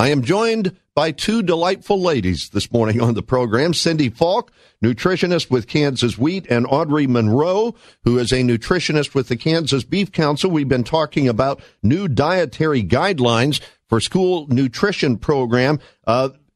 I am joined by two delightful ladies this morning on the program, Cindy Falk, nutritionist with Kansas Wheat, and Audrey Monroe, who is a nutritionist with the Kansas Beef Council. We've been talking about new dietary guidelines for school nutrition program.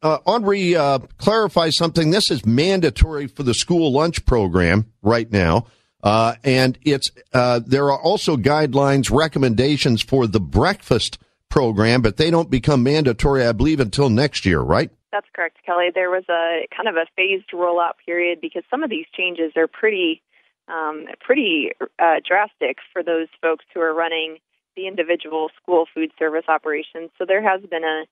Audrey, clarify something. This is mandatory for the school lunch program right now. And it's there are also guidelines, recommendations for the breakfast program, but they don't become mandatory, I believe, until next year, right? That's correct, Kelly. There was a kind of a phased rollout period because some of these changes are pretty drastic for those folks who are running the individual school food service operations. So there has been a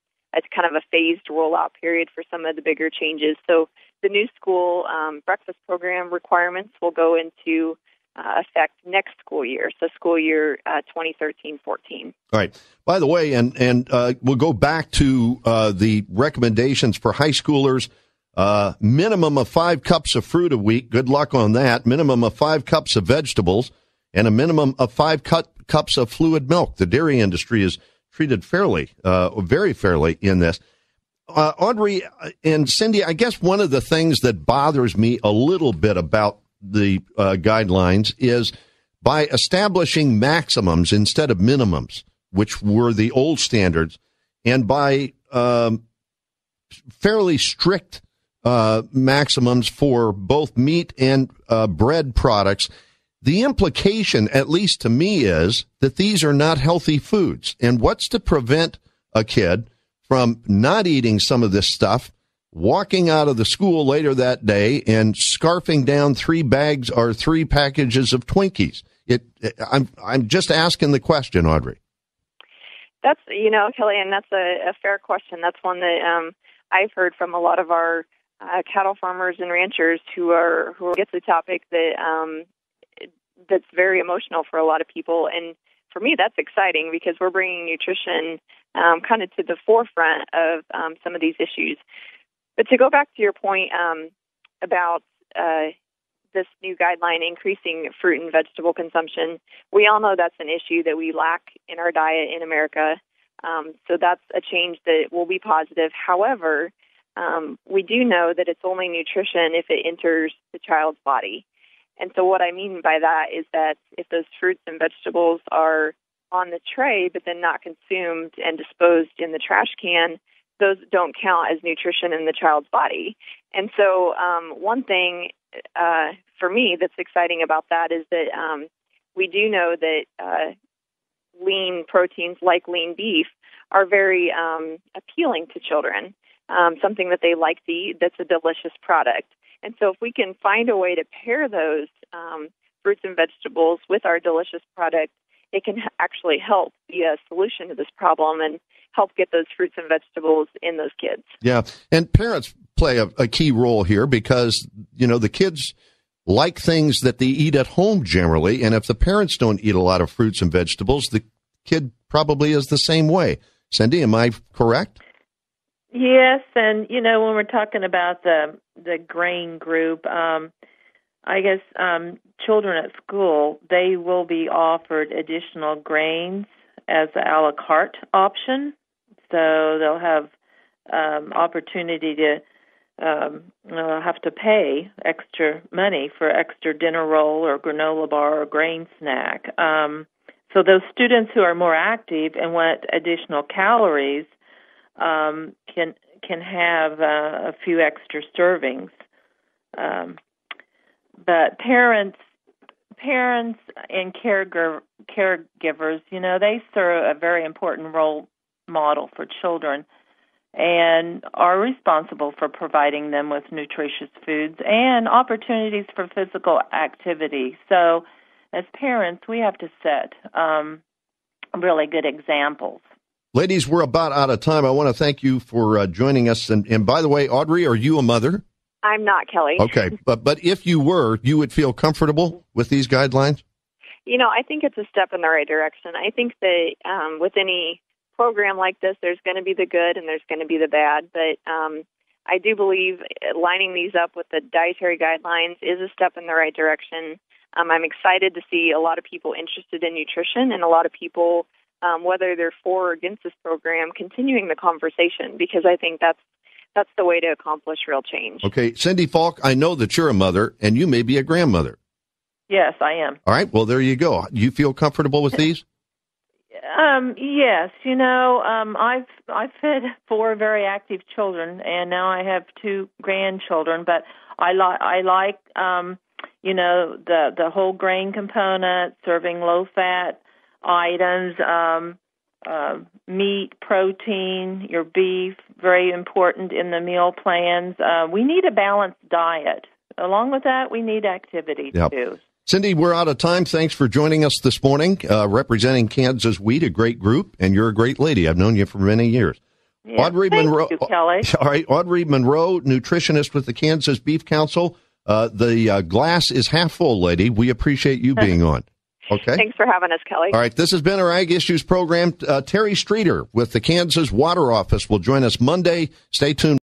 kind of a phased rollout period for some of the bigger changes. So the new school breakfast program requirements will go into effect next school year, so school year 2013-14. All right. By the way, and we'll go back to the recommendations for high schoolers. Minimum of 5 cups of fruit a week. Good luck on that. Minimum of 5 cups of vegetables and a minimum of 5 cups of fluid milk. The dairy industry is treated fairly, very fairly in this. Audrey and Cindy, I guess one of the things that bothers me a little bit about the guidelines is by establishing maximums instead of minimums, which were the old standards, and by fairly strict maximums for both meat and bread products, the implication, at least to me, is that these are not healthy foods. And what's to prevent a kid from not eating some of this stuff, walking out of the school later that day and scarfing down 3 bags or 3 packages of Twinkies? I'm just asking the question, Audrey. That's, Kelly, and that's a fair question. That's one that I've heard from a lot of our cattle farmers and ranchers who get the topic that's very emotional for a lot of people. And for me, that's exciting because we're bringing nutrition kind of to the forefront of some of these issues. But to go back to your point about this new guideline increasing fruit and vegetable consumption, we all know that's an issue that we lack in our diet in America. So that's a change that will be positive. However, we do know that it's only nutrition if it enters the child's body. And so what I mean by that is that if those fruits and vegetables are on the tray but then not consumed and disposed in the trash can, those don't count as nutrition in the child's body. And so one thing for me that's exciting about that is that we do know that lean proteins like lean beef are very appealing to children, something that they like to eat that's a delicious product. And so if we can find a way to pair those fruits and vegetables with our delicious product, it can actually help be a solution to this problem and help get those fruits and vegetables in those kids. Yeah, and parents play a key role here because, the kids like things that they eat at home generally, and if the parents don't eat a lot of fruits and vegetables, the kid probably is the same way. Cindy, am I correct? Yes, and, when we're talking about the grain group, I guess children at school, they will be offered additional grains as an a la carte option. So they'll have opportunity to have to pay extra money for extra dinner roll or granola bar or grain snack. So those students who are more active and want additional calories can have a few extra servings. But parents and caregivers, they serve a very important role model for children and are responsible for providing them with nutritious foods and opportunities for physical activity. So as parents, we have to set really good examples. Ladies, we're about out of time. I want to thank you for joining us. And by the way, Audrey, are you a mother? I'm not, Kelly. Okay, but if you were, you would feel comfortable with these guidelines? I think it's a step in the right direction. I think that with any program like this, there's going to be the good and there's going to be the bad. But I do believe lining these up with the dietary guidelines is a step in the right direction. I'm excited to see a lot of people interested in nutrition and a lot of people whether they're for or against this program, continuing the conversation, because I think that's the way to accomplish real change. Okay, Cindy Falk, I know that you're a mother, and you may be a grandmother. Yes, I am. All right, well, there you go. You feel comfortable with these? Yes, I've fed 4 very active children, and now I have 2 grandchildren. But I like the whole grain component, serving low fat items, meat, protein, your beef, very important in the meal plans. We need a balanced diet. Along with that, we need activity too. Cindy, we're out of time. Thanks for joining us this morning, representing Kansas Wheat, a great group, and you're a great lady. I've known you for many years. Yeah, Audrey thank Monroe. you, Kelly. All right, Audrey Monroe, nutritionist with the Kansas Beef Council. The glass is half full, lady. We appreciate you being on. Okay. Thanks for having us, Kelly. All right, this has been our Ag Issues program. Terry Streeter with the Kansas Water Office will join us Monday. Stay tuned.